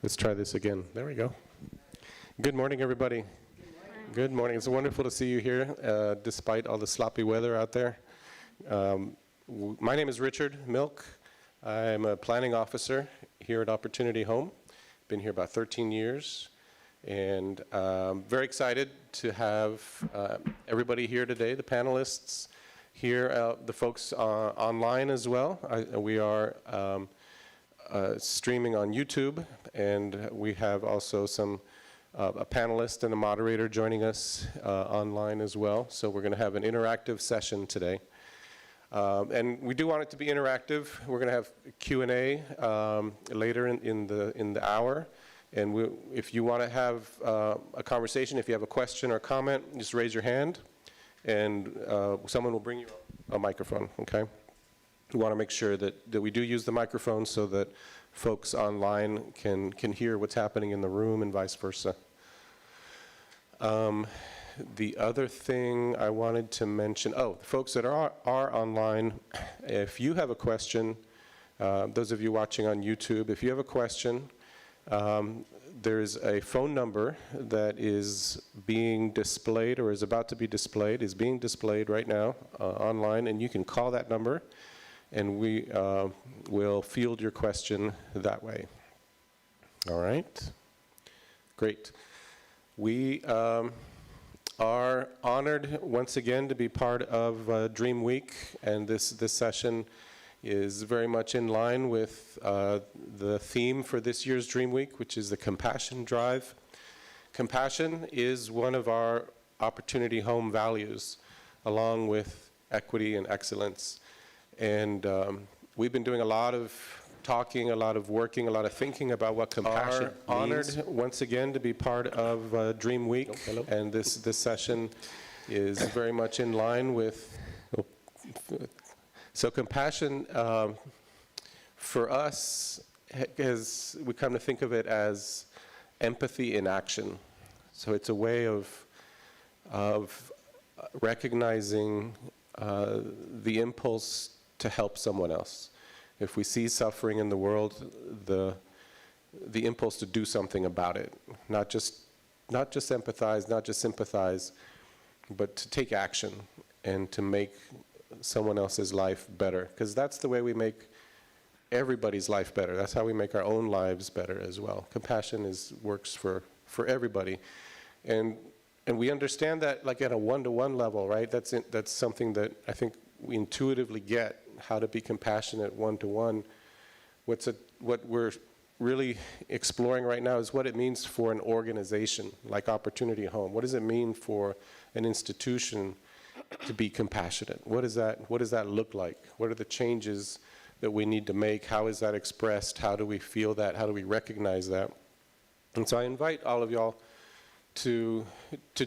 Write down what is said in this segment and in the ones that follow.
Let's try this again. There we go. Good morning, everybody. Good morning. It's wonderful to see you here, despite all the sloppy weather out there. My name is Richard Milk. I'm a planning officer here at Opportunity Home. Been here about 13 years. And very excited to have everybody here today, the panelists here, the folks online as well. We are streaming on YouTube, and we have also a panelist and a moderator joining us online as well. So we're going to have an interactive session today. And we do want it to be interactive. We're going to have Q&A later in the hour. And if you want to have a conversation, if you have a question or comment, just raise your hand, and someone will bring you a microphone, okay? We want to make sure that we do use the microphone so that folks online can hear what's happening in the room and vice versa. The other thing I wanted to mention, the folks that are online, if you have a question, those of you watching on YouTube, if you have a question, there's a phone number that is being displayed or is about to be displayed, is being displayed right now online, and you can call that number, and we will field your question that way. All right? Great. We are honored once again to be part of DreamWeek, and this session is very much in line with the theme for this year's DreamWeek, which is the Compassion Drive. Compassion is one of our Opportunity Home values, along with equity and excellence. And we've been doing a lot of talking, a lot of working, a lot of thinking about what compassion means. Honored once again to be part of DreamWeek, and this session is very much in line with. So compassion, for us, we come to think of it as empathy in action. So it's a way of recognizing the impulse to help someone else. If we see suffering in the world, the impulse to do something about it, not just empathize, not just sympathize, but to take action and to make someone else's life better, because that's the way we make everybody's life better. That's how we make our own lives better as well. Compassion works for everybody, and we understand that like at a one-to-one level, right? That's something that I think we intuitively get, how to be compassionate one-to-one. What we're really exploring right now is what it means for an organization like Opportunity Home. What does it mean for an institution to be compassionate? What does that look like? What are the changes that we need to make? How is that expressed? How do we feel that? How do we recognize that? And so I invite all of y'all to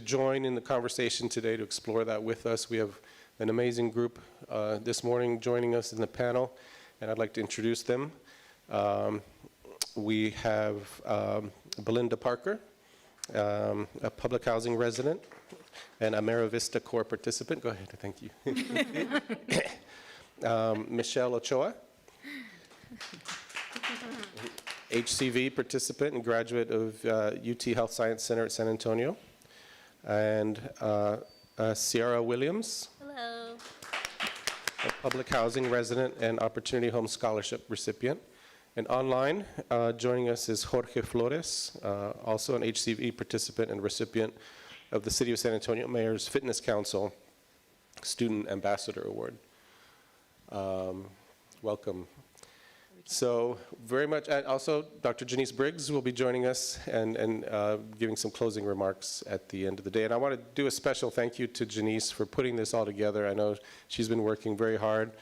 join in the conversation today, to explore that with us. We have an amazing group this morning joining us in the panel, and I'd like to introduce them. We have Belinda Parker, a public housing resident and a Mera Vista Corps participant. Go ahead, thank you. Michelle Ochoa, HCV participant and graduate of UT Health Science Center at San Antonio. And Sierra Williams. Hello. A public housing resident and Opportunity Home Scholarship recipient. And online, joining us is Jorge Flores, also an HCV participant and recipient of the City of San Antonio Mayor's Fitness Council Student Ambassador Award. Welcome. So very much, and also Dr. Janice Briggs will be joining us and giving some closing remarks at the end of the day. And I want to do a special thank you to Janice for putting this all together. I know she's been working very hard.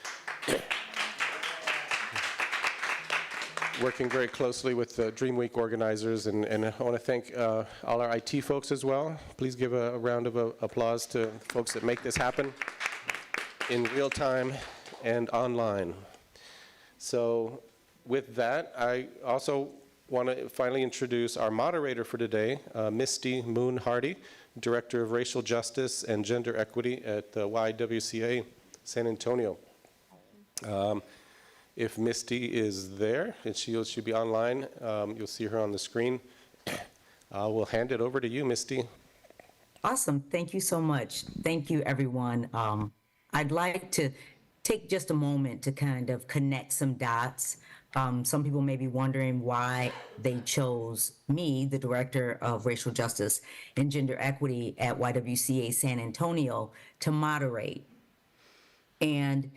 Working very closely with the DreamWeek organizers, and I want to thank all our IT folks as well. Please give a round of applause to folks that make this happen in real time and online. So with that, I also want to finally introduce our moderator for today, Misty Moon Hardy, Director of Racial Justice and Gender Equity at the YWCA San Antonio. if Misty is there, and she'll be online, you'll see her on the screen. We'll hand it over to you, Misty. Awesome. Thank you so much. Thank you, everyone. I'd like to take just a moment to kind of connect some dots. Some people may be wondering why they chose me, the Director of Racial Justice and Gender Equity at YWCA San Antonio, to moderate. And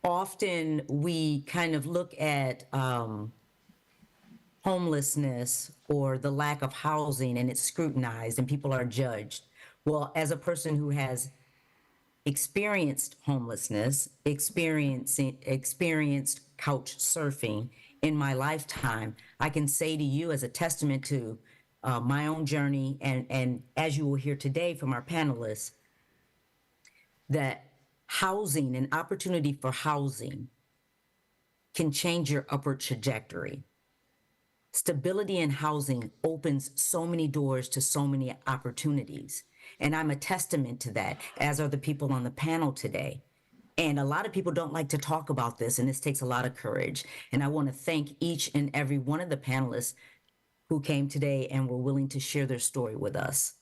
often we kind of look at homelessness or the lack of housing, and it's scrutinized and people are judged. Well, as a person who has experienced homelessness, experienced couch surfing in my lifetime, I can say to you as a testament to my own journey, and as you will hear today from our panelists, that housing and opportunity for housing can change your upward trajectory. Stability in housing opens so many doors to so many opportunities. And I'm a testament to that, as are the people on the panel today. And a lot of people don't like to talk about this, and this takes a lot of courage. And I want to thank each and every one of the panelists who came today and were willing to share their story with us.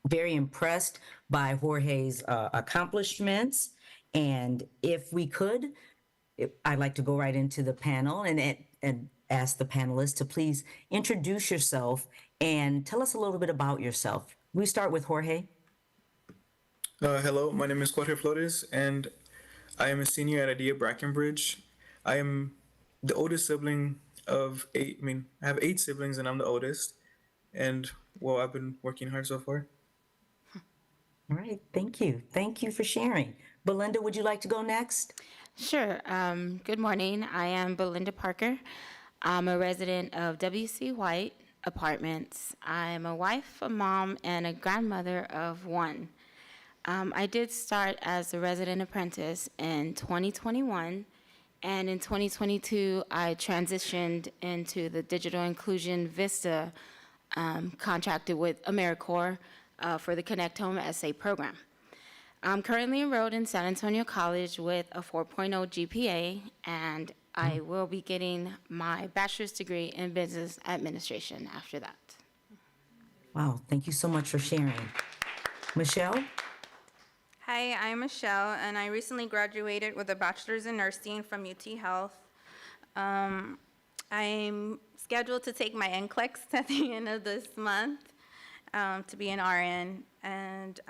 Very impressed by Jorge's accomplishments. And if we could, I'd like to go right into the panel and ask the panelists to please introduce yourself and tell us a little bit about yourself. We start with Jorge. Hello, my name is Jorge Flores, and I am a senior at IDEA Brackenbridge. I am the oldest sibling of 8. I have 8 siblings, and I'm the oldest. And, well, I've been working hard so far. All right, thank you. Thank you for sharing. Belinda, would you like to go next? Sure. Good morning. I am Belinda Parker. I'm a resident of W.C. White Apartments. I'm a wife, a mom, and a grandmother of 1. I did start as a resident apprentice in 2021, and in 2022, I transitioned into the Digital Inclusion Vista contracted with AmeriCorps for the Connect Home SA program. I'm currently enrolled in San Antonio College with a 4.0 GPA, and I will be getting my bachelor's degree in business administration after that. Wow, thank you so much for sharing. Michelle? Hi, I'm Michelle, and I recently graduated with a bachelor's in nursing from UT Health. I'm scheduled to take my NCLEX at the end of this month to be an RN, and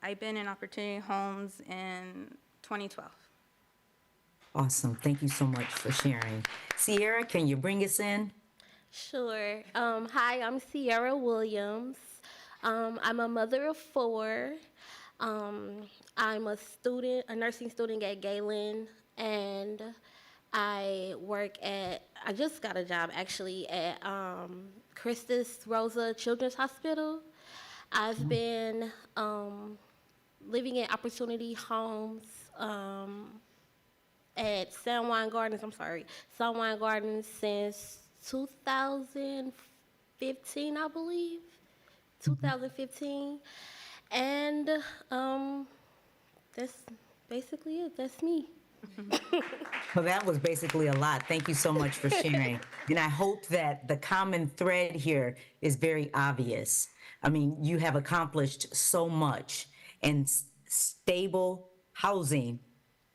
I've been in Opportunity Homes in 2012. Awesome, thank you so much for sharing. Sierra, can you bring us in? Sure. Hi, I'm Sierra Williams. I'm a mother of 4. I'm a nursing student at Galen, and I just got a job actually at Christus Rosa Children's Hospital. I've been living in Opportunity Homes at San Juan Gardens since 2015, I believe. 2015. And that's basically it. That's me. Well, that was basically a lot. Thank you so much for sharing. And I hope that the common thread here is very obvious. I mean, you have accomplished so much, and stable housing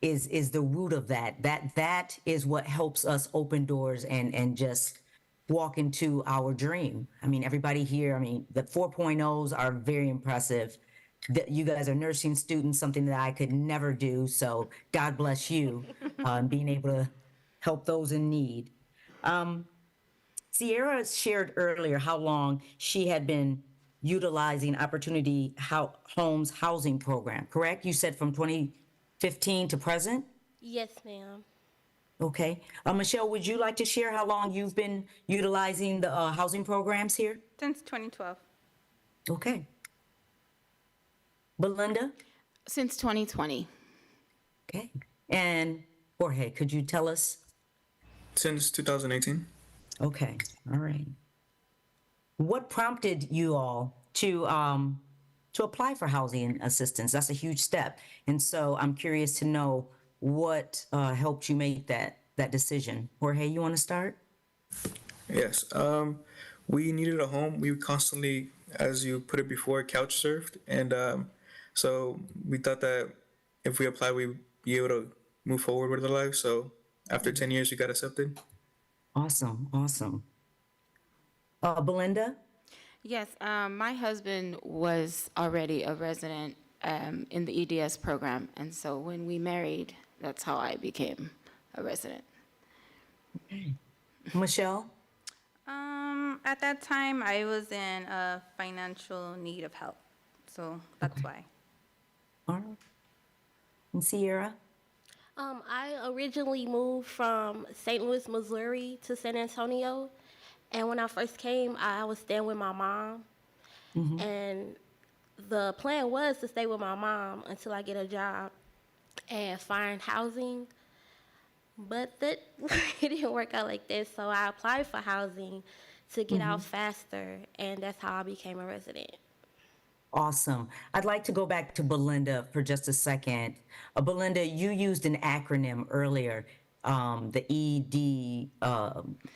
is the root of that. That is what helps us open doors and just walk into our dream. I mean, everybody here, the 4.0s are very impressive. You guys are nursing students, something that I could never do. So God bless you being able to help those in need. Sierra shared earlier how long she had been utilizing Opportunity Homes housing program, correct? You said from 2015 to present? Yes, ma'am. Okay. Michelle, would you like to share how long you've been utilizing the housing programs here? Since 2012. Okay. Belinda? Since 2020. Okay. And Jorge, could you tell us? Since 2018. Okay. All right. What prompted you all to apply for housing assistance? That's a huge step. And so I'm curious to know what helped you make that decision? Jorge, you want to start? Yes. We needed a home. We constantly, as you put it before, couch surfed, and so we thought that if we applied, we'd be able to move forward with our lives. So after 10 years, we got accepted. Awesome, awesome. Belinda? Yes, my husband was already a resident in the EDS program, and so when we married, that's how I became a resident. Michelle? At that time, I was in a financial need of help, so that's why. All right. And Sierra? I originally moved from St. Louis, Missouri to San Antonio. And when I first came, I was staying with my mom. And the plan was to stay with my mom until I get a job and find housing. But that it didn't work out like this. So I applied for housing to get out faster. And that's how I became a resident. Awesome. I'd like to go back to Belinda for just a second. Belinda, you used an acronym earlier, the ED,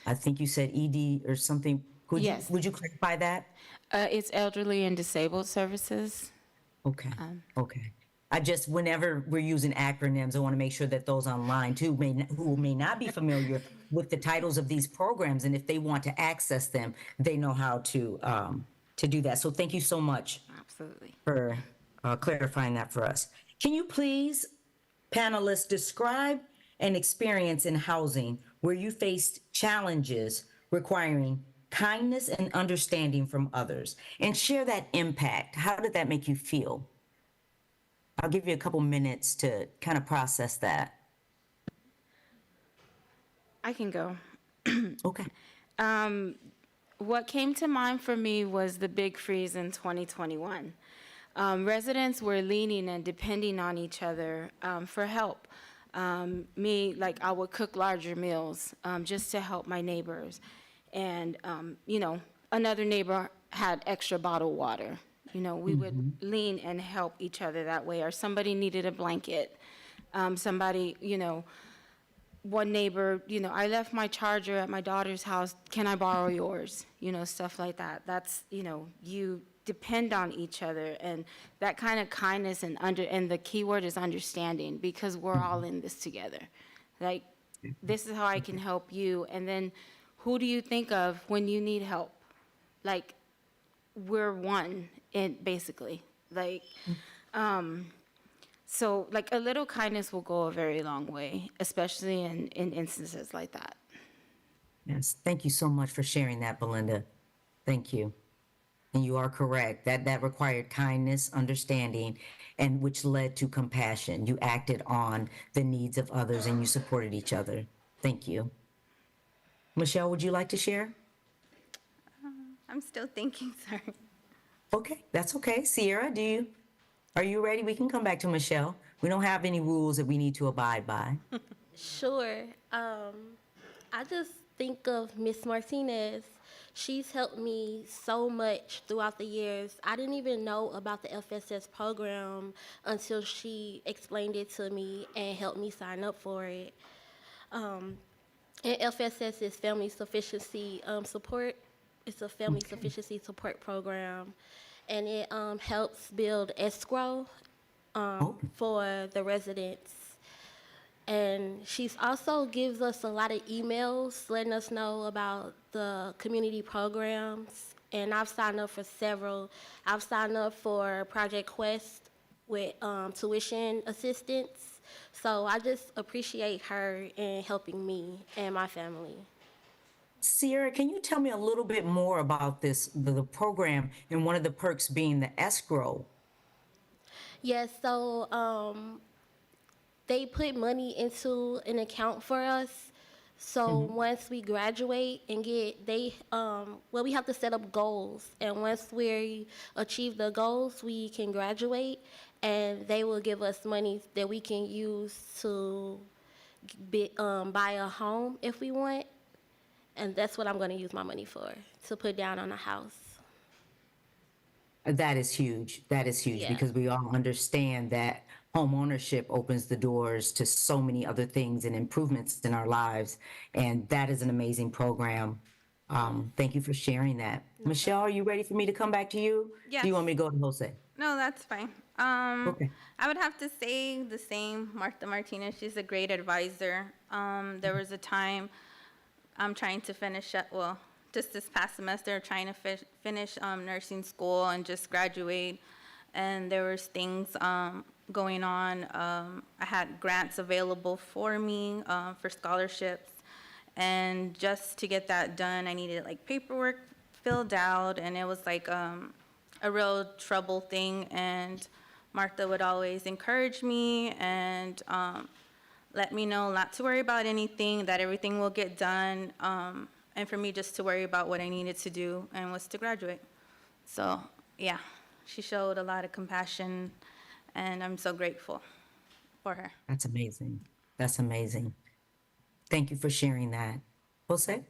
I think you said ED or something. Yes. Would you clarify that? It's Elderly and Disabled Services. Okay, okay. I just, whenever we're using acronyms, I want to make sure that those online too, who may not be familiar with the titles of these programs, and if they want to access them, they know how to do that. So thank you so much Absolutely. for clarifying that for us. Can you please, panelists, describe an experience in housing where you faced challenges requiring kindness and understanding from others, and share that impact? How did that make you feel? I'll give you a couple minutes to kind of process that. I can go. Okay. What came to mind for me was the big freeze in 2021. Residents were leaning and depending on each other for help. I would cook larger meals just to help my neighbors. And, another neighbor had extra bottled water. We would lean and help each other that way. Or somebody needed a blanket. One neighbor, I left my charger at my daughter's house. Can I borrow yours? Stuff like that. That's, you depend on each other, and that kind of kindness and the key word is understanding, because we're all in this together. Like, this is how I can help you, and then who do you think of when you need help? Like, we're one, basically. So, a little kindness will go a very long way, especially in instances like that. Yes. Thank you so much for sharing that, Belinda. Thank you. And you are correct. That required kindness, understanding, and which led to compassion. You acted on the needs of others and you supported each other. Thank you. Michelle, would you like to share? I'm still thinking, sorry. Okay, that's okay. Sierra, are you ready? We can come back to Michelle. We don't have any rules that we need to abide by. Sure. I just think of Miss Martinez. She's helped me so much throughout the years. I didn't even know about the FSS program until she explained it to me and helped me sign up for it. And FSS is Family Sufficiency Support. It's a family sufficiency support program, and it helps build escrow for the residents. And she also gives us a lot of emails letting us know about the community programs. And I've signed up for several. I've signed up for Project Quest with tuition assistance. So I just appreciate her in helping me and my family. Sierra, can you tell me a little bit more about the program, and one of the perks being the escrow? Yes, so they put money into an account for us. So once we graduate and we have to set up goals. And once we achieve the goals, we can graduate, and they will give us money that we can use to buy a home if we want. And that's what I'm going to use my money for, to put down on a house. That is huge. That is huge, Yeah. because we all understand that home ownership opens the doors to so many other things and improvements in our lives. And that is an amazing program. Thank you for sharing that. Michelle, are you ready for me to come back to you? Yes. Do you want me to go to Jose? No, that's fine. Okay. I would have to say the same. Martha Martinez, she's a great advisor. There was a time I'm trying to finish up, well, just this past semester, trying to finish nursing school and just graduate. And there was things going on. I had grants available for me for scholarships. And just to get that done, I needed like paperwork filled out, and it was like a real trouble thing. And Martha would always encourage me and let me know not to worry about anything, that everything will get done, and for me just to worry about what I needed to do, and was to graduate. So yeah, she showed a lot of compassion, and I'm so grateful for her. That's amazing. That's amazing. Thank you for sharing that. Jose?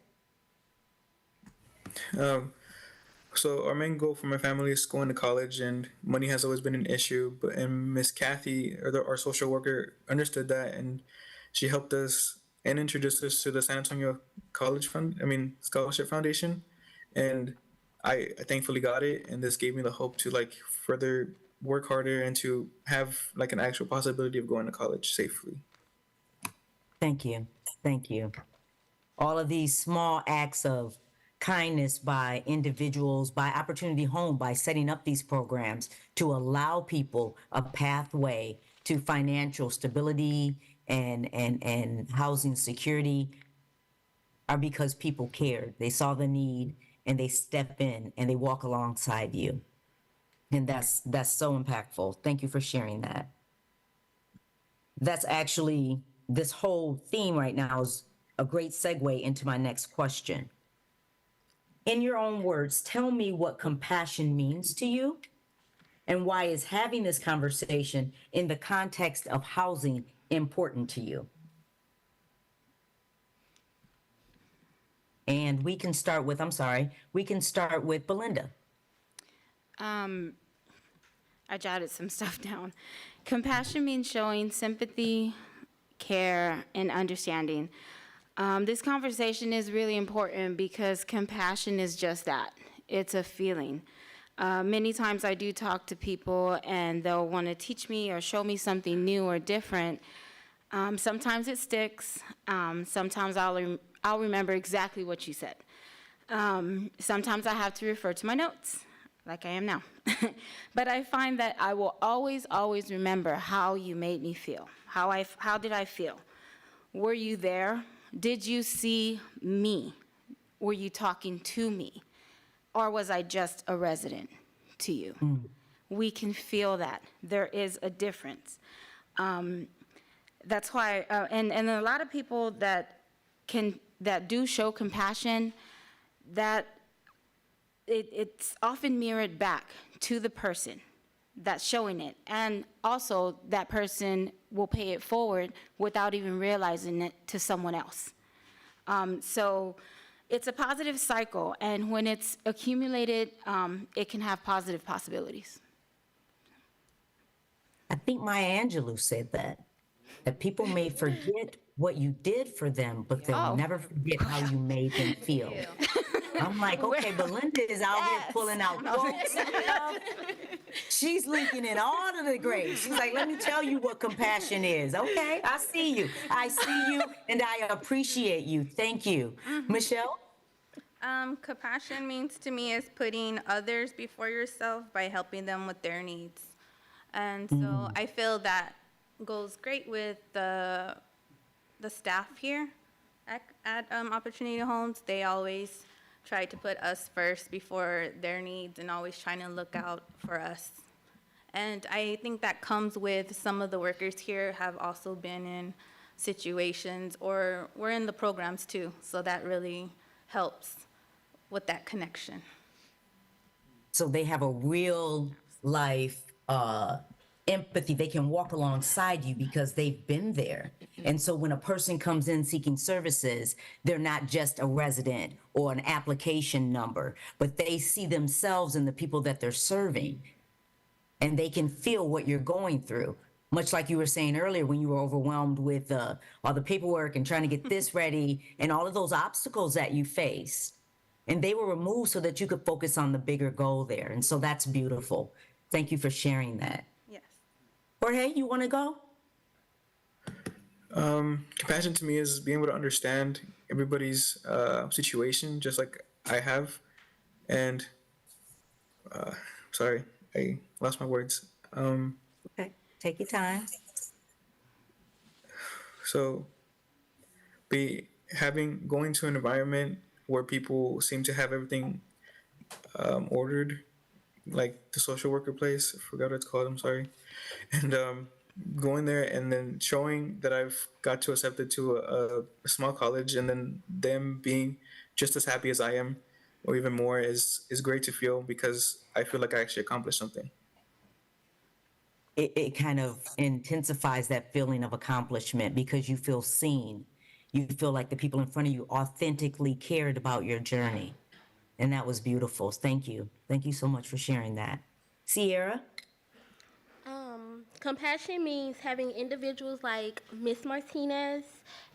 So our main goal for my family is going to college, and money has always been an issue. And Miss Kathy, our social worker, understood that, and she helped us and introduced us to the San Antonio Scholarship Foundation, and I thankfully got it, and this gave me the hope to like further work harder and to have like an actual possibility of going to college safely. Thank you. Thank you. All of these small acts of kindness by individuals, by Opportunity Home, by setting up these programs to allow people a pathway to financial stability and housing security are because people cared. They saw the need and they step in and they walk alongside you. And that's so impactful. Thank you for sharing that. That's actually, this whole theme right now is a great segue into my next question. In your own words, tell me what compassion means to you, and why is having this conversation in the context of housing important to you? And we can start with Belinda. I jotted some stuff down. Compassion means showing sympathy, care, and understanding. This conversation is really important because compassion is just that. It's a feeling. Many times I do talk to people and they'll want to teach me or show me something new or different. Sometimes it sticks. Sometimes I'll remember exactly what you said. Sometimes I have to refer to my notes, like I am now. But I find that I will always remember how you made me feel. How did I feel? Were you there? Did you see me? Were you talking to me? Or was I just a resident to you? We can feel that. There is a difference. That's why, and a lot of people that do show compassion, that it's often mirrored back to the person that's showing it. And also that person will pay it forward without even realizing it to someone else. So it's a positive cycle, and when it's accumulated, it can have positive possibilities. I think Maya Angelou said that people may forget what you did for them, but they'll never forget how you made them feel. I'm like, okay, Belinda is out here pulling out quotes. She's linking in all of the grades. She's like, let me tell you what compassion is. Okay, I see you, and I appreciate you. Thank you. Michelle? Compassion means to me is putting others before yourself by helping them with their needs. And so I feel that goes great with the staff here at Opportunity Homes. They always try to put us first before their needs and always trying to look out for us. And I think that comes with some of the workers here have also been in situations or we're in the programs too. So that really helps with that connection. So they have a real life empathy. They can walk alongside you because they've been there. And so when a person comes in seeking services, they're not just a resident or an application number, but they see themselves in the people that they're serving. And they can feel what you're going through. much like you were saying earlier when you were overwhelmed with all the paperwork and trying to get this ready and all of those obstacles that you faced. And they were removed so that you could focus on the bigger goal there. And so that's beautiful. Thank you for sharing that. Yes. Jorge, you want to go? Compassion to me is being able to understand everybody's situation, just like I have. And sorry, I lost my words. Okay, take your time. So, going to an environment where people seem to have everything ordered, like the social worker place. I forgot what it's called. I'm sorry. And going there and then showing that I've got to accepted to a small college, and then them being just as happy as I am, or even more, is great to feel, because I feel like I actually accomplished something. It kind of intensifies that feeling of accomplishment because you feel seen. You feel like the people in front of you authentically cared about your journey. And that was beautiful. Thank you. Thank you so much for sharing that. Sierra? Compassion means having individuals like Miss Martinez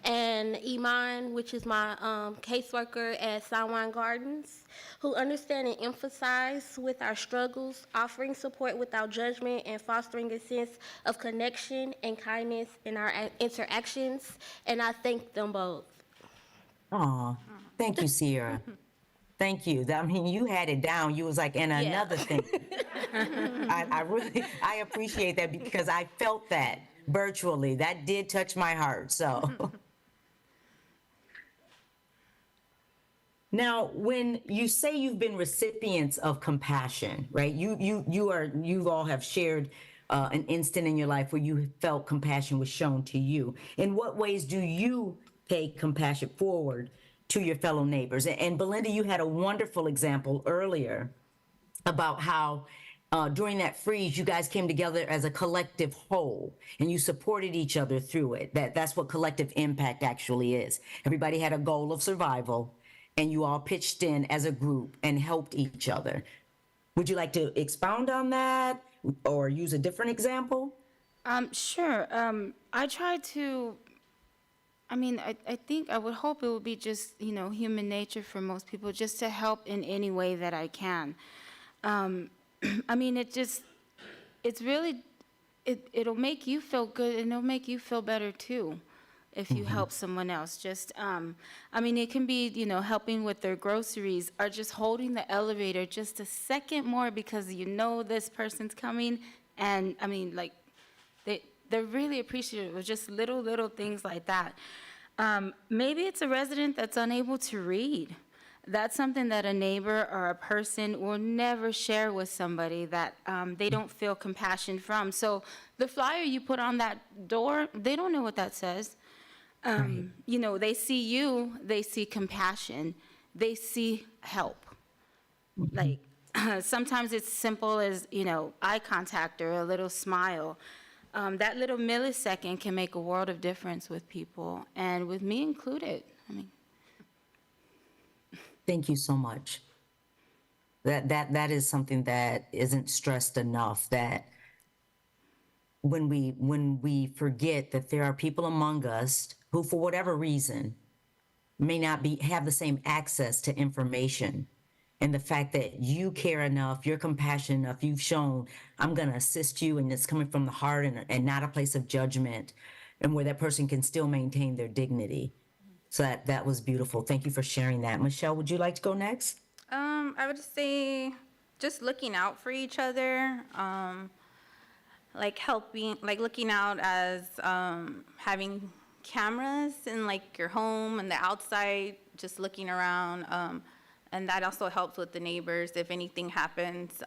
and Iman, which is my caseworker at San Juan Gardens, who understand and emphasize with our struggles, offering support without judgment, and fostering a sense of connection and kindness in our interactions. And I thank them both. Aw, thank you, Sierra. Thank you. I mean, you had it down. You was like, and another thing. I appreciate that because I felt that virtually. That did touch my heart. So now, when you say you've been recipients of compassion, right? You all have shared an instant in your life where you felt compassion was shown to you. In what ways do you pay compassion forward to your fellow neighbors? And Belinda, you had a wonderful example earlier about how during that freeze, you guys came together as a collective whole and you supported each other through it. That's what collective impact actually is. Everybody had a goal of survival and you all pitched in as a group and helped each other. Would you like to expound on that or use a different example? Sure. I try to, I think I would hope it would be just, human nature for most people, just to help in any way that I can. It'll make you feel good and it'll make you feel better too if you help someone else. It can be, helping with their groceries or just holding the elevator just a second more because this person's coming. And they're really appreciative of just little things like that. Maybe it's a resident that's unable to read. That's something that a neighbor or a person will never share with somebody that they don't feel compassion from. So the flyer you put on that door, they don't know what that says. They see you, they see compassion, they see help. Like sometimes it's simple as, eye contact or a little smile. That little millisecond can make a world of difference with people, and with me included. Thank you so much. That is something that isn't stressed enough, that when we forget that there are people among us who, for whatever reason, may not have the same access to information. And the fact that you care enough, you're compassionate enough, you've shown, I'm going to assist you, and it's coming from the heart and not a place of judgment, and where that person can still maintain their dignity. So that was beautiful. Thank you for sharing that. Michelle, would you like to go next? I would say just looking out for each other, looking out as having cameras in your home and the outside, just looking around. And that also helps with the neighbors if anything happens.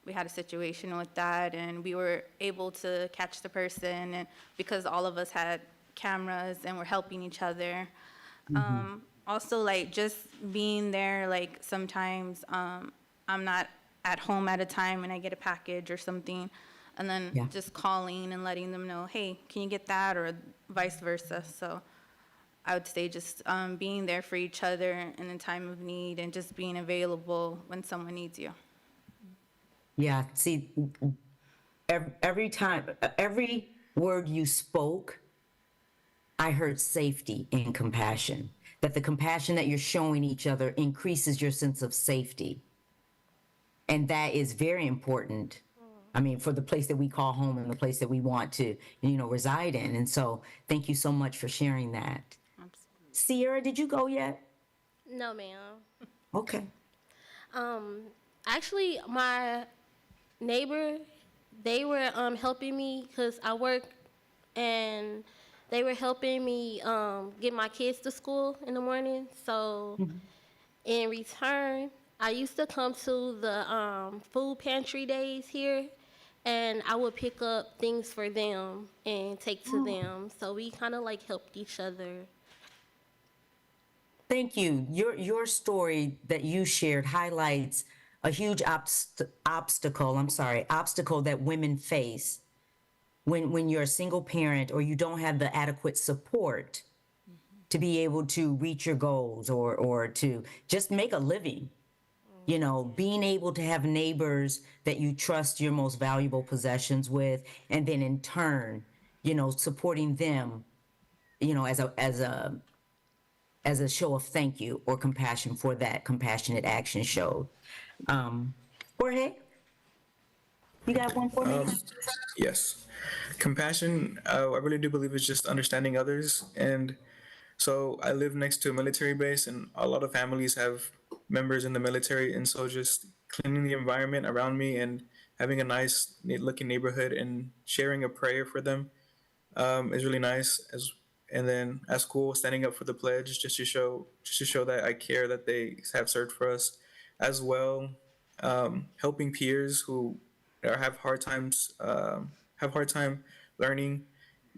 We had a situation with that, and we were able to catch the person, and because all of us had cameras and we're helping each other. Also, just being there, sometimes I'm not at home at a time and I get a package or something, and then just calling and letting them know, hey, can you get that, or vice versa. So I would say just being there for each other in a time of need and just being available when someone needs you. Yeah, see, every time, every word you spoke, I heard safety and compassion. That the compassion that you're showing each other increases your sense of safety. And that is very important. I mean, for the place that we call home and the place that we want to, reside in. And so thank you so much for sharing that. Sierra, did you go yet? No, ma'am. Okay. Actually, my neighbor, they were helping me because I work, and they were helping me get my kids to school in the morning. So in return, I used to come to the food pantry days here, and I would pick up things for them and take to them. So we kind of like helped each other. Thank you. Your story that you shared highlights a huge obstacle that women face when you're a single parent or you don't have the adequate support to be able to reach your goals or to just make a living. Being able to have neighbors that you trust your most valuable possessions with, and then in turn, supporting them, as a show of thank you or compassion for that compassionate action showed. Jorge, you got one for me? Yes. Compassion, I really do believe it's just understanding others. And so I live next to a military base, and a lot of families have members in the military. And so just cleaning the environment around me and having a nice, neat looking neighborhood and sharing a prayer for them is really nice. And then at school, standing up for the pledge just to show that I care, that they have served for us as well. Helping peers who have hard time learning.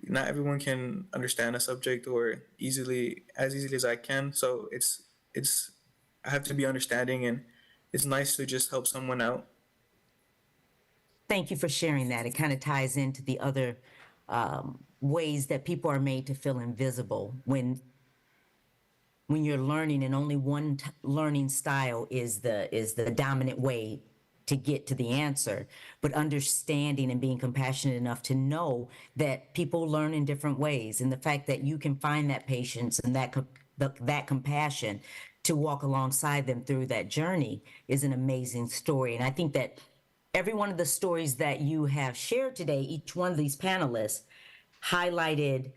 Not everyone can understand a subject or easily as I can. So it's I have to be understanding, and it's nice to just help someone out. Thank you for sharing that. It kind of ties into the other ways that people are made to feel invisible when you're learning and only one learning style is the dominant way to get to the answer, but understanding and being compassionate enough to know that people learn in different ways, and the fact that you can find that patience and that compassion to walk alongside them through that journey is an amazing story. And I think that every one of the stories that you have shared today, each one of these panelists highlighted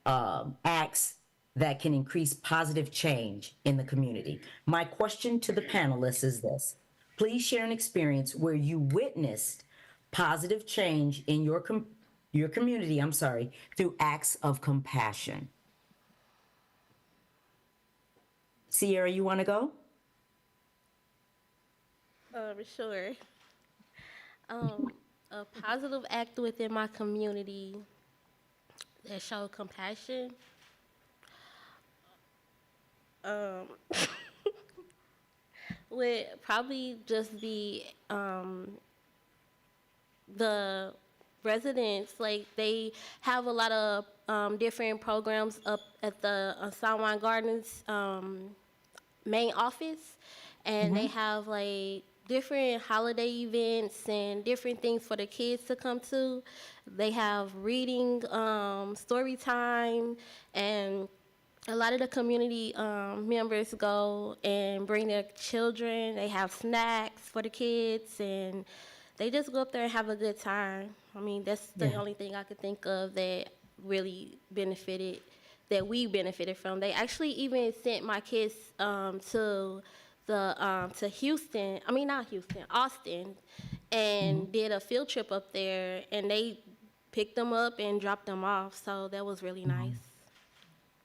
acts that can increase positive change in the community. My question to the panelists is this: please share an experience where you witnessed positive change in your community, through acts of compassion. Sierra, you want to go? Sure. A positive act within my community that showed compassion. Would probably just be the residents. Like, they have a lot of different programs up at the San Juan Gardens main office, and they have like different holiday events and different things for the kids to come to. They have reading, story time, and a lot of the community members go and bring their children. They have snacks for the kids, and they just go up there and have a good time. I mean, that's the only thing I could think of that really benefited, that we benefited from. They actually even sent my kids to Houston. I mean, not Houston, Austin, and did a field trip up there, and they picked them up and dropped them off. So that was really nice.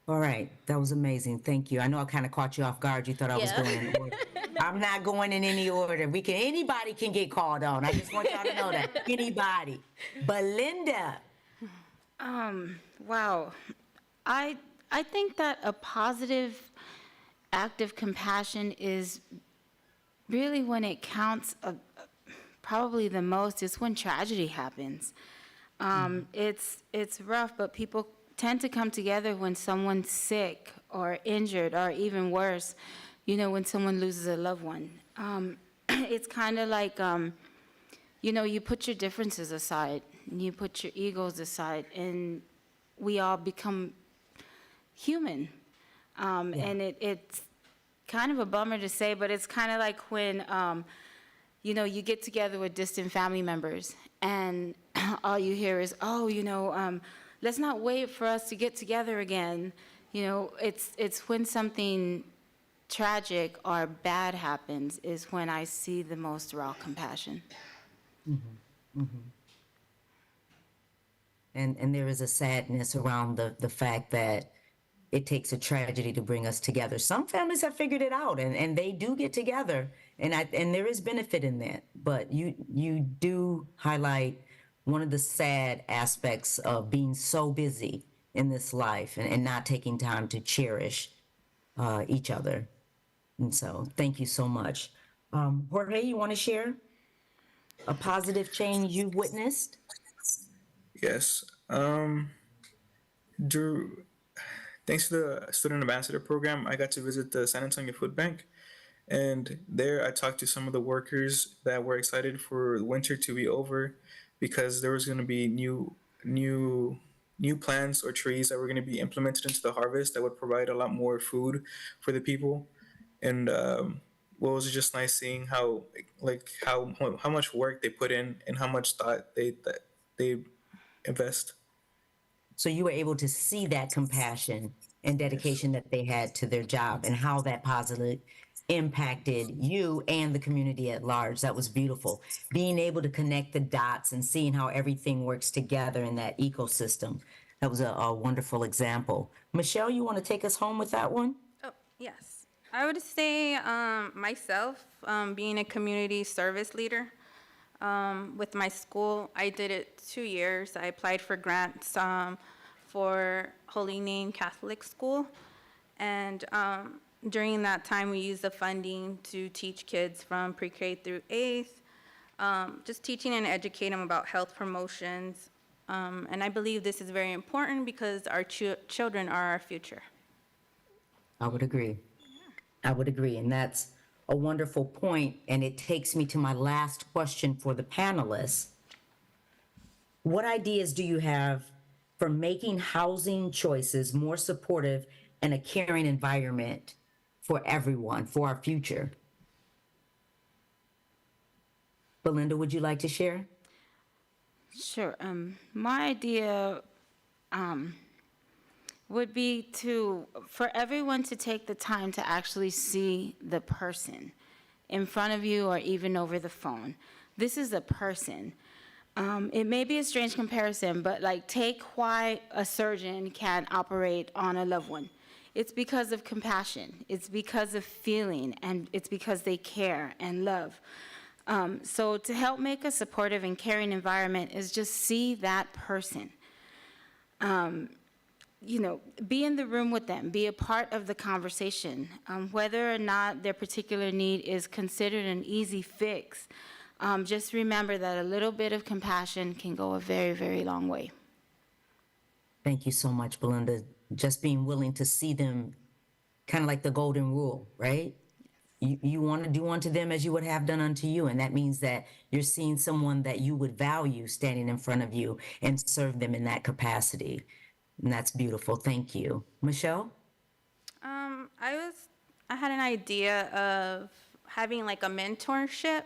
All right, that was amazing. Thank you. I know I kind of caught you off guard. You thought I was going in order. I'm not going in any order. Anybody can get called on. I just want y'all to know that. Anybody. Belinda. Wow. I think that a positive act of compassion is really when it counts probably the most is when tragedy happens. It's rough, but people tend to come together when someone's sick or injured, or even worse, when someone loses a loved one. It's kind of like you put your differences aside, and you put your egos aside, and we all become human. And it's kind of a bummer to say, but it's kind of like when, you get together with distant family members, and all you hear is, let's not wait for us to get together again. It's when something tragic or bad happens is when I see the most raw compassion. And there is a sadness around the fact that it takes a tragedy to bring us together. Some families have figured it out, and they do get together, and there is benefit in that. But you do highlight one of the sad aspects of being so busy in this life and not taking time to cherish each other. And so, thank you so much. Jorge, you want to share a positive change you've witnessed? Yes. Drew, thanks to the Student Ambassador Program, I got to visit the San Antonio Food Bank. And there I talked to some of the workers that were excited for winter to be over because there was going to be new plants or trees that were going to be implemented into the harvest that would provide a lot more food for the people. And well, it was just nice seeing how how much work they put in and how much thought they invest. So you were able to see that compassion and dedication that they had to their job and how that positively impacted you and the community at large. That was beautiful. Being able to connect the dots and seeing how everything works together in that ecosystem. That was a wonderful example. Michelle, you want to take us home with that one? Oh, yes. I would say myself, being a community service leader with my school, I did it 2 years. I applied for grants for Holy Name Catholic School. And during that time, we used the funding to teach kids from pre-K through 8th, just teaching and educating them about health promotions. And I believe this is very important because our children are our future. I would agree. I would agree. And that's a wonderful point. And it takes me to my last question for the panelists. What ideas do you have for making housing choices more supportive and a caring environment for everyone, for our future? Belinda, would you like to share? Sure. My idea would be for everyone to take the time to actually see the person in front of you or even over the phone. This is a person. It may be a strange comparison, but take why a surgeon can operate on a loved one. It's because of compassion. It's because of feeling, and it's because they care and love. So to help make a supportive and caring environment is just see that person. Be in the room with them, be a part of the conversation. Whether or not their particular need is considered an easy fix, just remember that a little bit of compassion can go a very, very long way. Thank you so much, Belinda. Just being willing to see them, kind of like the golden rule, right? You want to do unto them as you would have done unto you. And that means that you're seeing someone that you would value standing in front of you and serve them in that capacity. And that's beautiful. Thank you. Michelle? I had an idea of having like a mentorship,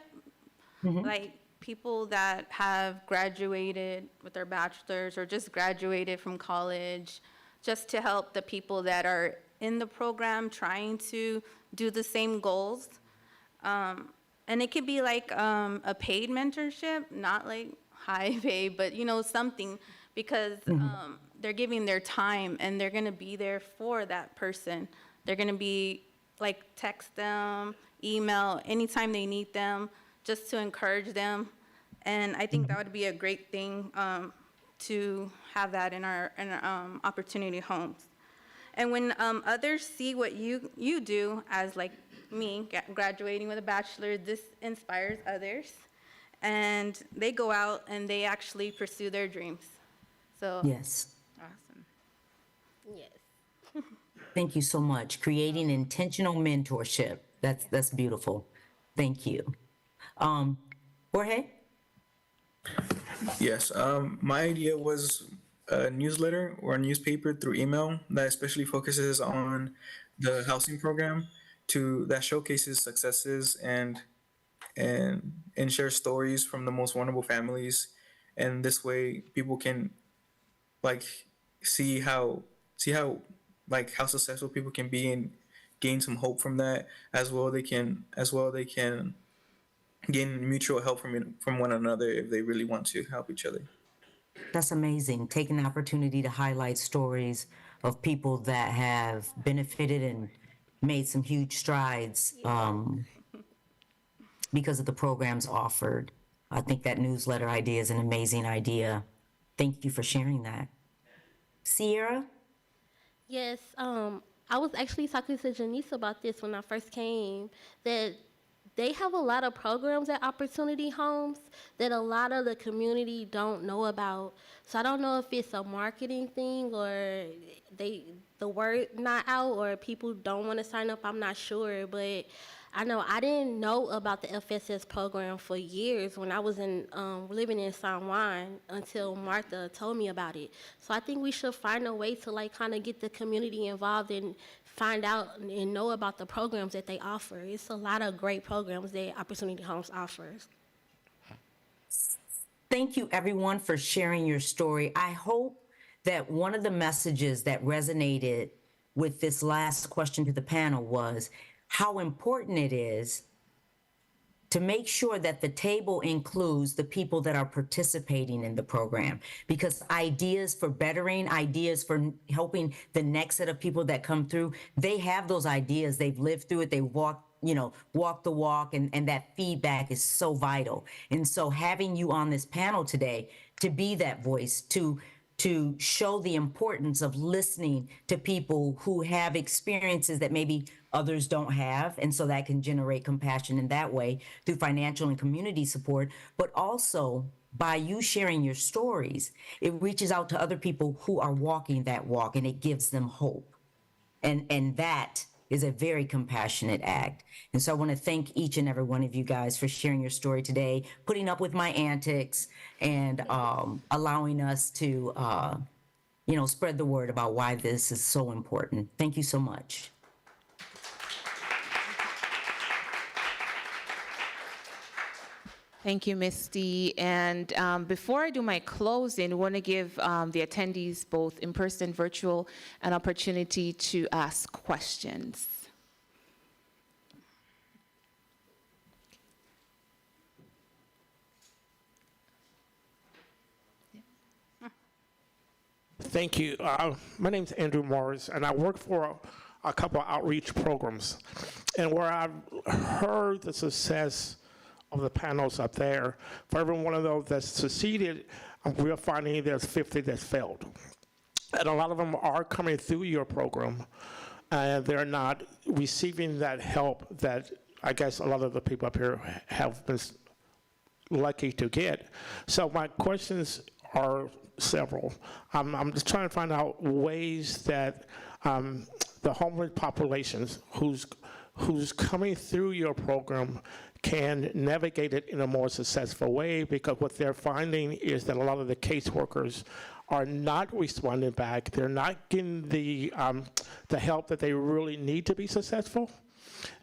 like people that have graduated with their bachelor's or just graduated from college, just to help the people that are in the program trying to do the same goals. And it could be like a paid mentorship, not like high pay, but something, because they're giving their time and they're gonna be there for that person. They're gonna be like text them, email, anytime they need them, just to encourage them. And I think that would be a great thing to have that in our opportunity homes. And when others see what you do, as like me, graduating with a bachelor, this inspires others. And they go out and they actually pursue their dreams. So Yes. awesome. Yes. Thank you so much. Creating intentional mentorship. That's beautiful. Thank you. Jorge? Yes, my idea was a newsletter or a newspaper through email that especially focuses on the housing program that showcases successes and share stories from the most vulnerable families, and this way people can like see how see how how successful people can be and gain some hope from that as well they can gain mutual help from one another if they really want to help each other. That's amazing. Taking the opportunity to highlight stories of people that have benefited and made some huge strides because of the programs offered. I think that newsletter idea is an amazing idea. Thank you for sharing that. Sierra? Yes, I was actually talking to Janice about this when I first came, that they have a lot of programs at Opportunity Homes that a lot of the community don't know about. So I don't know if it's a marketing thing or the word not out or people don't want to sign up. I'm not sure, but I know I didn't know about the FSS program for years when I was living in San Juan until Martha told me about it. So I think we should find a way to kind of get the community involved and find out and know about the programs that they offer. It's a lot of great programs that Opportunity Homes offers. Thank you, everyone, for sharing your story. I hope that one of the messages that resonated with this last question to the panel was how important it is to make sure that the table includes the people that are participating in the program, because ideas for bettering, ideas for helping the next set of people that come through, they have those ideas, they've lived through it, they walk the walk, and that feedback is so vital. And so having you on this panel today to be that voice, to show the importance of listening to people who have experiences that maybe others don't have. And so that can generate compassion in that way through financial and community support, but also by you sharing your stories, it reaches out to other people who are walking that walk and it gives them hope. And that is a very compassionate act. And so I want to thank each and every one of you guys for sharing your story today, putting up with my antics, and allowing us to, spread the word about why this is so important. Thank you so much. Thank you, Misty. And before I do my closing, I want to give the attendees, both in person and virtual, an opportunity to ask questions. Thank you. My name's Andrew Morris, and I work for a couple of outreach programs. And where I've heard the success of the panels up there, for every one of those that's succeeded, we're finding there's 50 that's failed. And a lot of them are coming through your program, and they're not receiving that help that I guess a lot of the people up here have been lucky to get. So my questions are several. I'm just trying to find out ways that the homeless populations who's coming through your program can navigate it in a more successful way, because what they're finding is that a lot of the caseworkers are not responding back. They're not getting the help that they really need to be successful,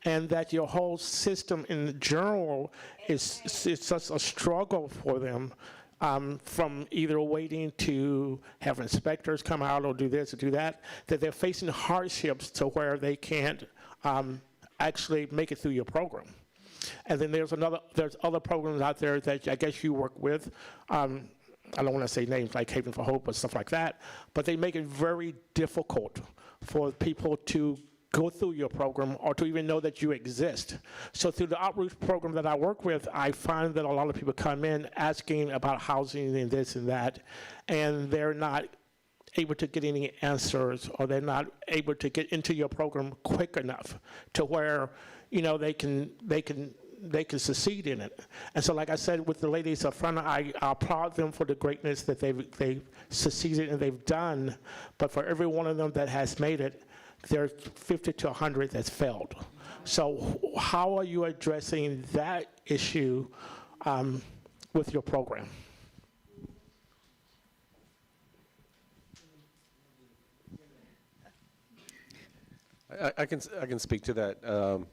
and that your whole system in general is such a struggle for them, from either waiting to have inspectors come out or do this or do that, that they're facing hardships to where they can't actually make it through your program. And then there's other programs out there that I guess you work with. I don't want to say names like Haven for Hope or stuff like that, but they make it very difficult for people to go through your program or to even know that you exist. So through the outreach program that I work with, I find that a lot of people come in asking about housing and this and that, and they're not able to get any answers, or they're not able to get into your program quick enough to where they can succeed in it. And so, like I said, with the ladies up front, I applaud them for the greatness that they've succeeded and they've done. But for every one of them that has made it, there's 50 to 100 that's failed. So how are you addressing that issue with your program? I can speak to that.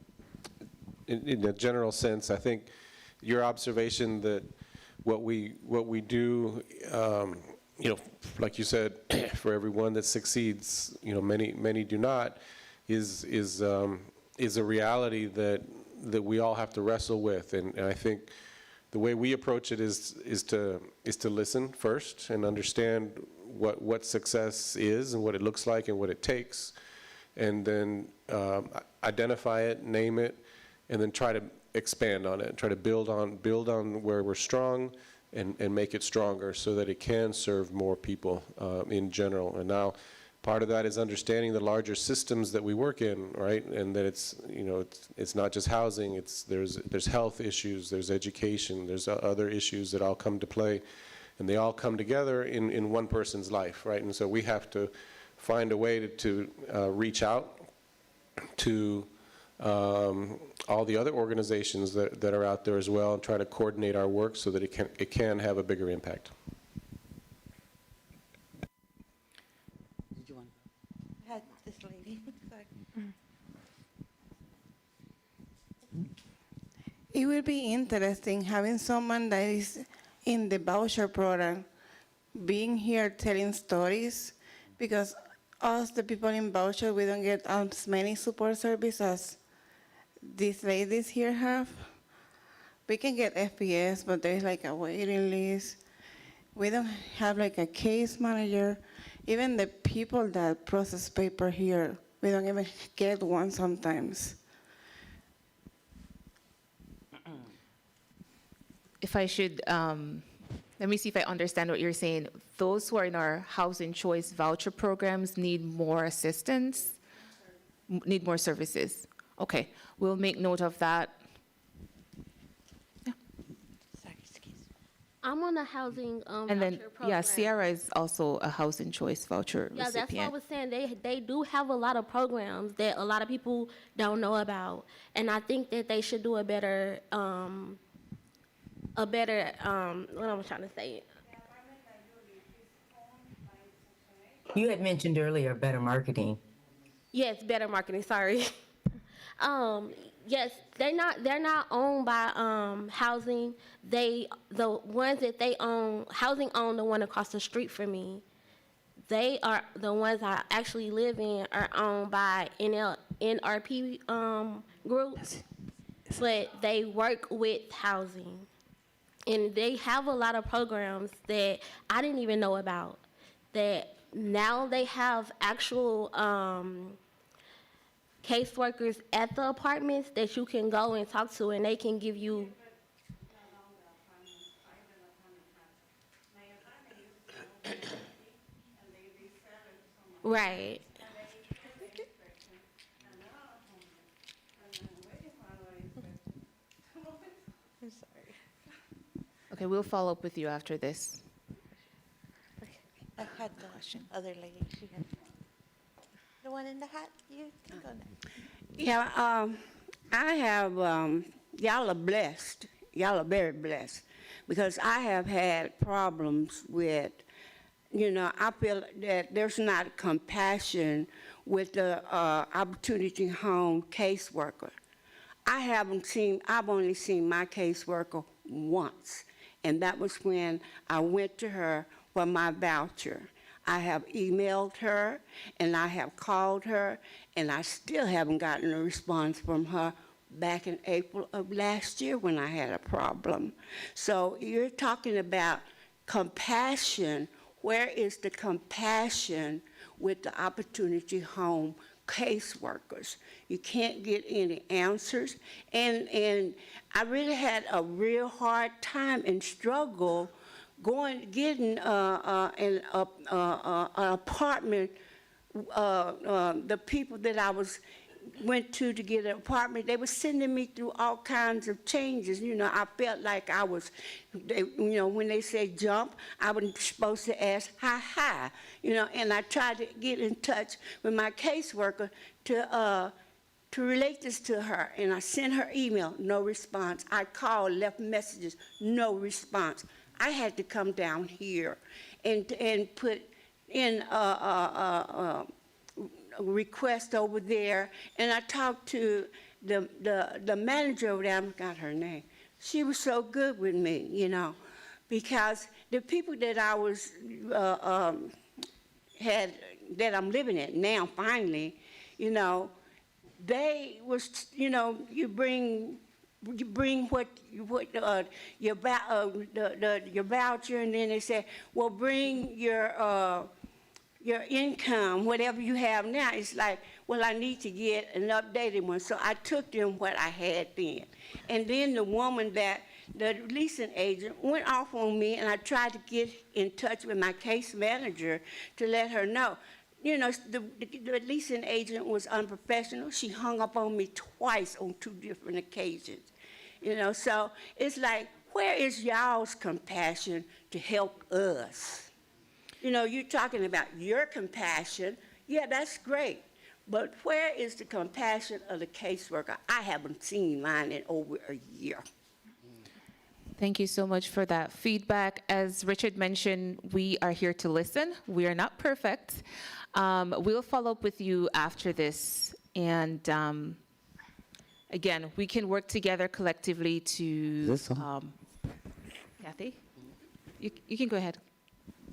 In a general sense, I think your observation that what we do, like you said, for everyone that succeeds, many do not, is a reality that we all have to wrestle with, and I think the way we approach it is to listen first and understand what success is and what it looks like and what it takes, and then identify it, name it, and then try to expand on it, try to build on where we're strong and make it stronger so that it can serve more people in general. And now part of that is understanding the larger systems that we work in, right? And that it's not just housing, there's health issues, there's education, there's other issues that all come to play, and they all come together in one person's life, right? And so we have to find a way to reach out to all the other organizations that are out there as well, and try to coordinate our work so that it can have a bigger impact. Did you want to go? This lady. Sorry. It will be interesting having someone that is in the voucher program being here telling stories, because us, the people in voucher, we don't get as many support services as these ladies here have. We can get FPS, but there's like a waiting list. We don't have like a case manager. Even the people that process paper here, we don't even get one sometimes. If I should, let me see if I understand what you're saying. Those who are in our housing choice voucher programs need more assistance, need more services. Okay, we'll make note of that. Sorry, excuse me. I'm on a housing And then, voucher program. yeah, Sierra is also a housing choice voucher Yeah, that's what I recipient. was saying. They do have a lot of programs that a lot of people don't know about, and I think that they should do a better what I'm trying to say. You had mentioned earlier better marketing. Yes, better marketing. Sorry. Yes, they're not owned by housing. The ones that they own, housing own the one across the street from me. They are the ones I actually live in are owned by NRP groups, but they work with housing, and they have a lot of programs that I didn't even know about. That now they have actual caseworkers at the apartments that you can go and talk to, and they can give you. Right. I'm sorry. Okay, we'll follow up with you after this. I had the other lady. She had the one in the hat. You can go next. Yeah, I have, y'all are blessed. Y'all are very blessed, because I have had problems with, I feel that there's not compassion with the Opportunity Home caseworker. I've only seen my caseworker once, and that was when I went to her for my voucher. I have emailed her, and I have called her, and I still haven't gotten a response from her back in April of last year when I had a problem. So you're talking about compassion. Where is the compassion with the Opportunity Home caseworkers? You can't get any answers. And I really had a real hard time and struggle getting an apartment. The people that I went to get an apartment, they were sending me through all kinds of changes. I felt like I was, when they say jump, I was supposed to ask hi, and I tried to get in touch with my caseworker to relate this to her, and I sent her email, no response. I called, left messages, no response. I had to come down here and put in request over there, and I talked to the manager over there, I forgot her name. She was so good with me, you know, because the people that I was, that I'm living at now, finally, you know, they was, you know, you bring what your voucher, and then they say, well, bring your income, whatever you have now. It's like, well, I need to get an updated one. So I took them what I had then. And then the woman the leasing agent went off on me, and I tried to get in touch with my case manager to let her know. You know, the leasing agent was unprofessional. She hung up on me twice on 2 different occasions. You know, so it's like, where is y'all's compassion to help us? You know, you're talking about your compassion. Yeah, that's great. But where is the compassion of the caseworker? I haven't seen mine in over a year. Thank you so much for that feedback. As Richard mentioned, we are here to listen. We are not perfect. We'll follow up with you after this. And again, we can work together collectively to... Kathy? You can go ahead.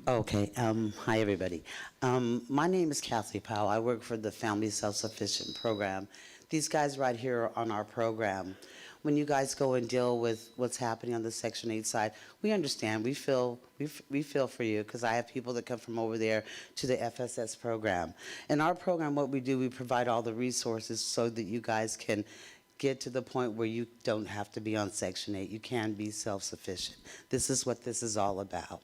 Okay. Hi, everybody. My name is Kathy Powell. I work for the Family Self-Sufficient Program. These guys right here are on our program. When you guys go and deal with what's happening on the Section 8 side, we understand. We feel for you, because I have people that come from over there to the FSS program. In our program, what we do, we provide all the resources so that you guys can get to the point where you don't have to be on Section 8. You can be self-sufficient. This is what this is all about.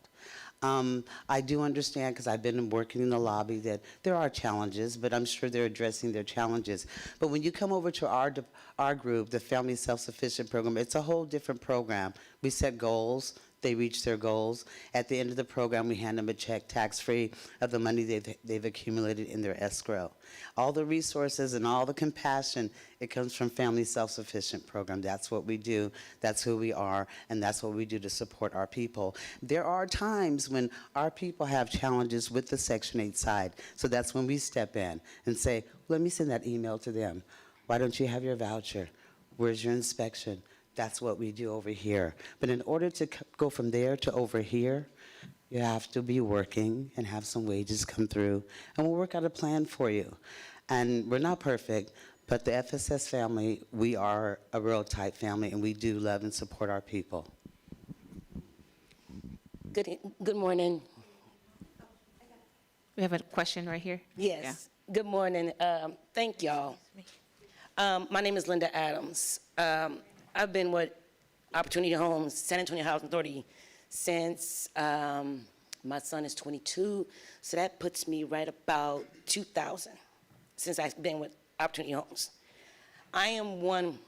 I do understand, because I've been working in the lobby, that there are challenges, but I'm sure they're addressing their challenges. But when you come over to our group, the Family Self-Sufficient Program, it's a whole different program. We set goals. They reach their goals. At the end of the program, we hand them a check tax-free of the money they've accumulated in their escrow. All the resources and all the compassion, it comes from Family Self-Sufficient Program. That's what we do. That's who we are, and that's what we do to support our people. There are times when our people have challenges with the Section 8 side, so that's when we step in and say, let me send that email to them. Why don't you have your voucher? Where's your inspection? That's what we do over here. But in order to go from there to over here, you have to be working and have some wages come through, and we'll work out a plan for you. And we're not perfect, but the FSS family, we are a real tight family, and we do love and support our people. Good morning. We have a question right here. Yes. Yeah. Good morning. Thank y'all. My name is Linda Adams. I've been with Opportunity Homes, San Antonio Housing Authority, since my son is 22, so that puts me right about 2000, since I've been with Opportunity Homes. I am one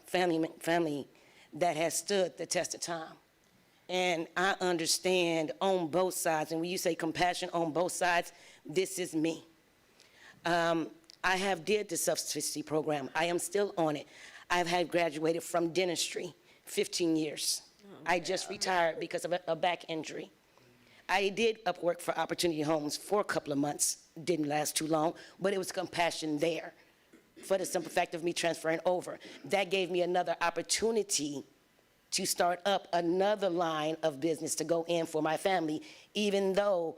family that has stood the test of time, and I understand on both sides, and when you say compassion on both sides, this is me. I have did the self-sufficiency program. I am still on it. I've had graduated from dentistry, 15 years. I just retired because of a back injury. I did work for Opportunity Homes for a couple of months. Didn't last too long, but it was compassion there for the simple fact of me transferring over. That gave me another opportunity to start up another line of business to go in for my family, even though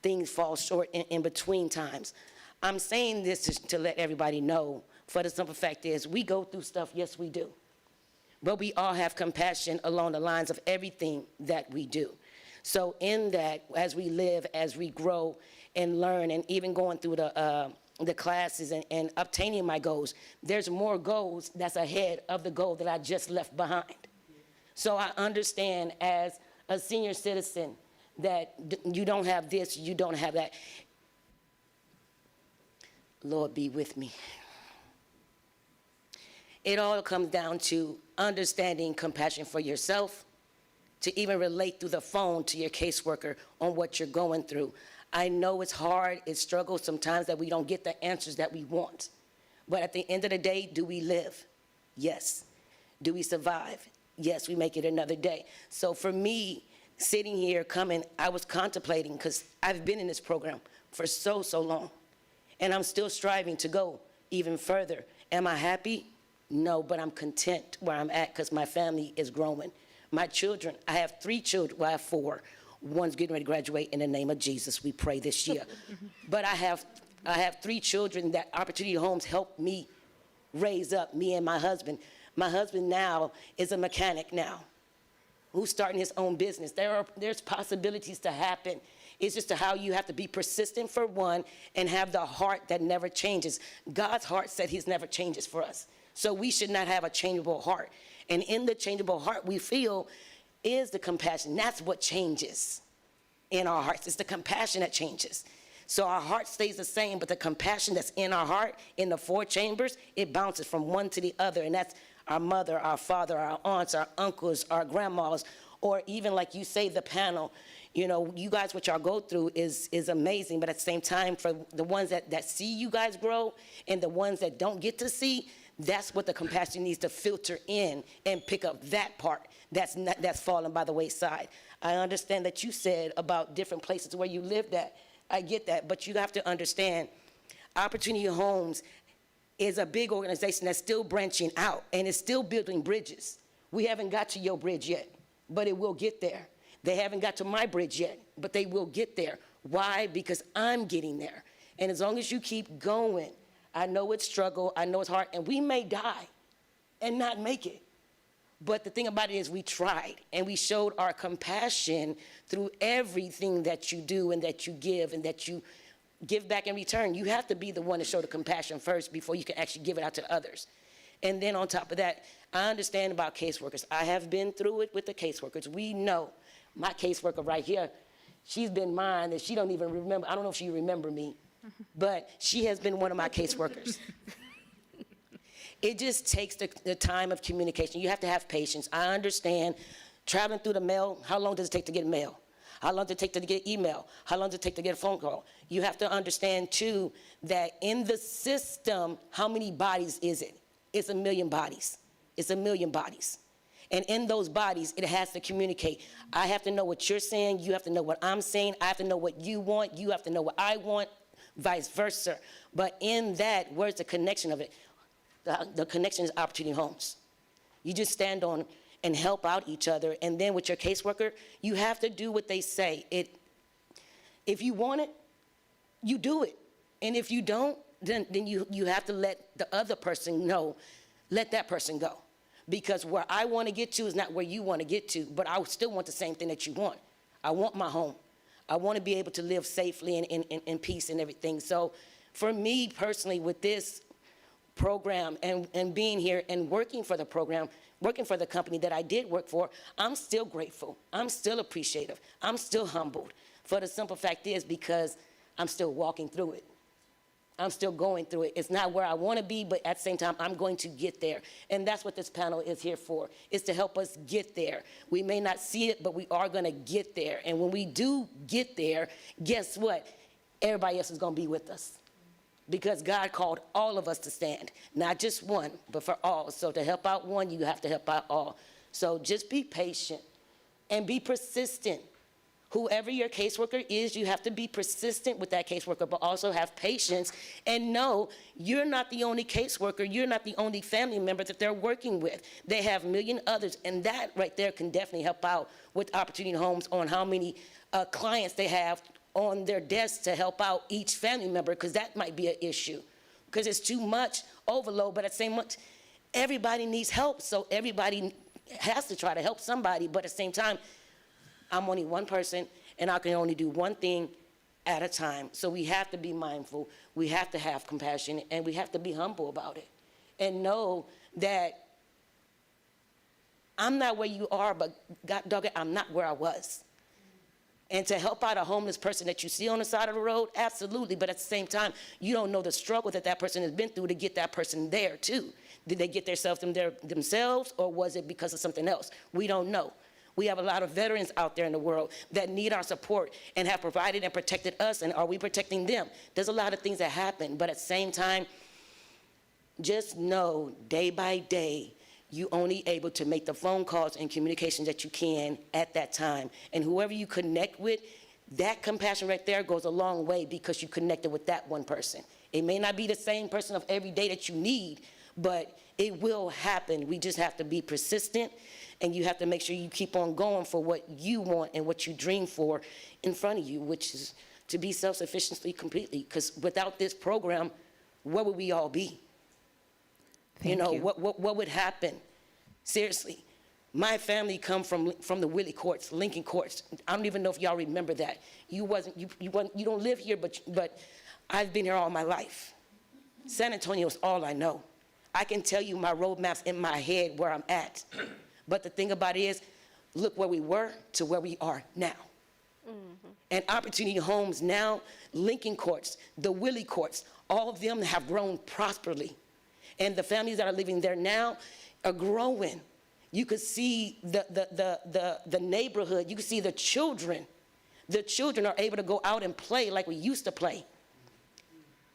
things fall short in between times. I'm saying this to let everybody know, for the simple fact is, we go through stuff, yes, we do. But we all have compassion along the lines of everything that we do. So in that, as we live, as we grow and learn, and even going through the classes and obtaining my goals, there's more goals that's ahead of the goal that I just left behind. So I understand as a senior citizen that you don't have this, you don't have that. Lord be with me. It all comes down to understanding compassion for yourself, to even relate through the phone to your caseworker on what you're going through. I know it's hard, it's struggle sometimes that we don't get the answers that we want. But at the end of the day, do we live? Yes. Do we survive? Yes, we make it another day. So for me, sitting here coming, I was contemplating, because I've been in this program for so long. And I'm still striving to go even further. Am I happy? No, but I'm content where I'm at because my family is growing. My children, I have 3 children, well, I have 4. One's getting ready to graduate in the name of Jesus, we pray this year. But I have 3 children that Opportunity Homes helped me raise up, me and my husband. My husband now is a mechanic now, who's starting his own business. There's possibilities to happen. It's just how you have to be persistent for one and have the heart that never changes. God's heart said he's never changes for us. So we should not have a changeable heart. And in the changeable heart we feel is the compassion. That's what changes in our hearts. It's the compassion that changes. So our heart stays the same, but the compassion that's in our heart, in the 4 chambers, it bounces from one to the other. And that's our mother, our father, our aunts, our uncles, our grandmas, or even like you say, the panel. You know, you guys, what y'all go through is amazing, but at the same time, for the ones that see you guys grow and the ones that don't get to see, that's what the compassion needs to filter in and pick up that part that's fallen by the wayside. I understand that you said about different places where you lived at. I get that, but you have to understand, Opportunity Homes is a big organization that's still branching out and is still building bridges. We haven't got to your bridge yet, but it will get there. They haven't got to my bridge yet, but they will get there. Why? Because I'm getting there. And as long as you keep going, I know it's struggle, I know it's hard, and we may die and not make it. But the thing about it is we tried, and we showed our compassion through everything that you do and that you give and that you give back in return. You have to be the one to show the compassion first before you can actually give it out to others. And then on top of that, I understand about caseworkers. I have been through it with the caseworkers. We know my caseworker right here, she's been mine, and she don't even remember. I don't know if she remember me, but she has been one of my caseworkers. It just takes the time of communication. You have to have patience. I understand traveling through the mail, how long does it take to get mail? How long does it take to get email? How long does it take to get a phone call? You have to understand, too, that in the system, how many bodies is it? It's 1 million bodies. It's 1 million bodies. And in those bodies, it has to communicate. I have to know what you're saying. You have to know what I'm saying. I have to know what you want. You have to know what I want, vice versa. But in that, where's the connection of it? The connection is Opportunity Homes. You just stand on and help out each other. And then with your caseworker, you have to do what they say. If you want it, you do it. And if you don't, then you have to let the other person know, let that person go. Because where I want to get to is not where you want to get to, but I still want the same thing that you want. I want my home. I want to be able to live safely and in peace and everything. So for me personally, with this program and being here and working for the program, working for the company that I did work for, I'm still grateful. I'm still appreciative. I'm still humbled. For the simple fact is because I'm still walking through it. I'm still going through it. It's not where I want to be, but at the same time, I'm going to get there. And that's what this panel is here for, is to help us get there. We may not see it, but we are going to get there. And when we do get there, guess what? Everybody else is going to be with us. Because God called all of us to stand, not just one, but for all. So to help out one, you have to help out all. So just be patient and be persistent. Whoever your caseworker is, you have to be persistent with that caseworker, but also have patience and know you're not the only caseworker, you're not the only family member that they're working with. They have a million others, and that right there can definitely help out with Opportunity Homes on how many clients they have on their desk to help out each family member, because that might be an issue, because it's too much overload, but at the same time, everybody needs help, so everybody has to try to help somebody, but at the same time, I'm only one person, and I can only do one thing at a time. So we have to be mindful, we have to have compassion, and we have to be humble about it. And know that I'm not where you are, but God dog it, I'm not where I was. And to help out a homeless person that you see on the side of the road, absolutely, but at the same time, you don't know the struggle that that person has been through to get that person there too. Did they get themselves, or was it because of something else? We don't know. We have a lot of veterans out there in the world that need our support and have provided and protected us, and are we protecting them? There's a lot of things that happen, but at the same time, just know day by day, you only able to make the phone calls and communications that you can at that time. And whoever you connect with, that compassion right there goes a long way because you connected with that one person. It may not be the same person of every day that you need, but it will happen. We just have to be persistent, and you have to make sure you keep on going for what you want and what you dream for in front of you, which is to be self-sufficiently completely. Because without this program, where would we all be? Thank you. What would happen? Seriously. My family come from the Willie Courts, Lincoln Courts. I don't even know if y'all remember that. You don't live here, but I've been here all my life. San Antonio is all I know. I can tell you my roadmaps in my head where I'm at. But the thing about it is, look where we were to where we are now. Mm-hmm. And Opportunity Homes now, Lincoln Courts, the Willie Courts, all of them have grown prosperously. And the families that are living there now are growing. You could see the neighborhood. You could see the children. The children are able to go out and play like we used to play.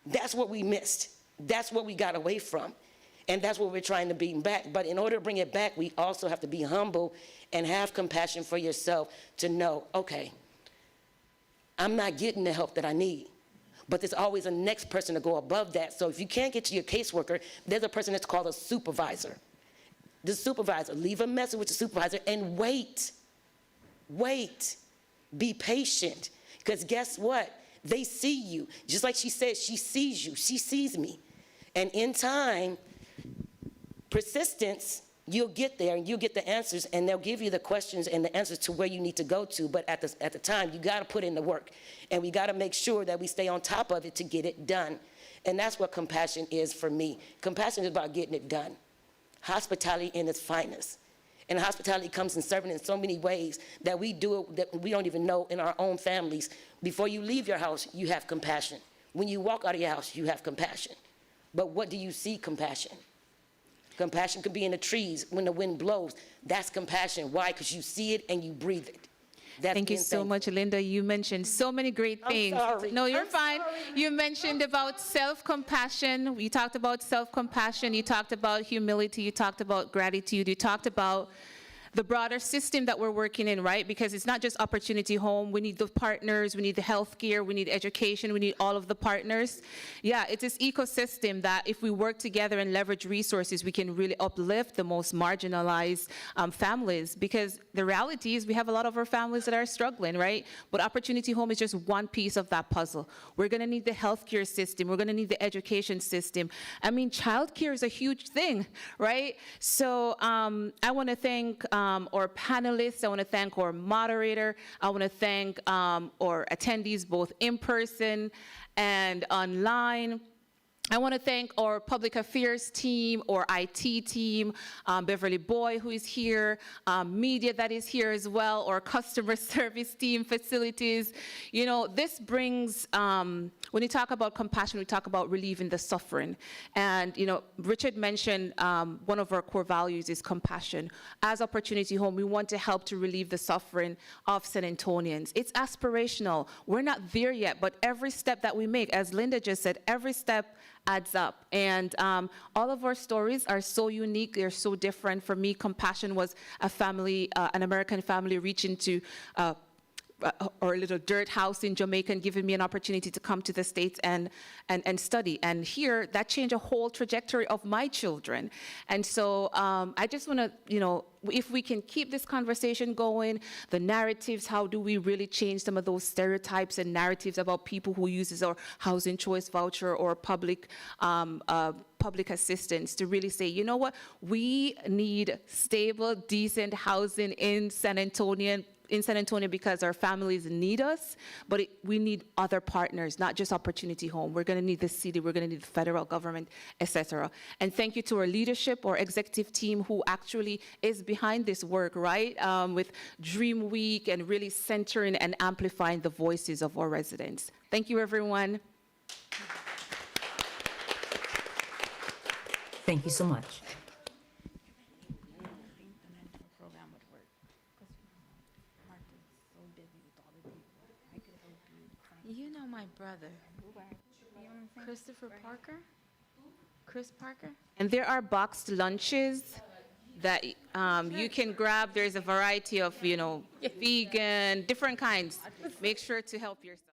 That's what we missed. That's what we got away from. And that's what we're trying to bring back. But in order to bring it back, we also have to be humble and have compassion for yourself to know, okay, I'm not getting the help that I need. But there's always a next person to go above that. So if you can't get to your caseworker, there's a person that's called a supervisor. The supervisor, leave a message with the supervisor and wait. Wait. Be patient. Because guess what? They see you. Just like she said, she sees you. She sees me. And in time, persistence, you'll get there and you'll get the answers, and they'll give you the questions and the answers to where you need to go to. But at the time, you got to put in the work. And we got to make sure that we stay on top of it to get it done. And that's what compassion is for me. Compassion is about getting it done. Hospitality in its finest. And hospitality comes in serving in so many ways that we do it that we don't even know in our own families. Before you leave your house, you have compassion. When you walk out of your house, you have compassion. But what do you see compassion? Compassion could be in the trees when the wind blows. That's compassion. Why? Because you see it and you breathe it. Thank you so much, Linda. You mentioned so many great things. Sorry. No, you're fine. You mentioned about self-compassion. You talked about self-compassion. You talked about humility. You talked about gratitude. You talked about the broader system that we're working in, right? Because it's not just Opportunity Home. We need the partners. We need the healthcare. We need education. We need all of the partners. Yeah, it's this ecosystem that if we work together and leverage resources, we can really uplift the most marginalized families. Because the reality is we have a lot of our families that are struggling, right? But Opportunity Home is just one piece of that puzzle. We're going to need the healthcare system. We're going to need the education system. I mean, childcare is a huge thing, right? So I want to thank our panelists. I want to thank our moderator. I want to thank our attendees, both in person and online. I want to thank our public affairs team, our IT team, Beverly Boy, who is here, media that is here as well, our customer service team, facilities. You know, this brings, when you talk about compassion, we talk about relieving the suffering. And, you know, Richard mentioned one of our core values is compassion. As Opportunity Home, we want to help to relieve the suffering of San Antonians. It's aspirational. We're not there yet, but every step that we make, as Linda just said, every step adds up. And all of our stories are so unique. They're so different. For me, compassion was a family, an American family reaching to or a little dirt house in Jamaica and giving me an opportunity to come to the States and study. And here, that changed a whole trajectory of my children. And so I just want to, you know, if we can keep this conversation going, the narratives, how do we really change some of those stereotypes and narratives about people who uses our housing choice voucher or public assistance to really say, you know what, we need stable, decent housing in San Antonio because our families need us, but we need other partners, not just Opportunity Home. We're going to need the city, we're going to need the federal government, etc. And thank you to our leadership, our executive team who actually is behind this work, right? With DreamWeek and really centering and amplifying the voices of our residents. Thank you, everyone. Thank you so much. You know my brother, Christopher Parker? Chris Parker? And there are boxed lunches that you can grab. There's a variety of, you know, vegan, different kinds. Make sure to help yourself.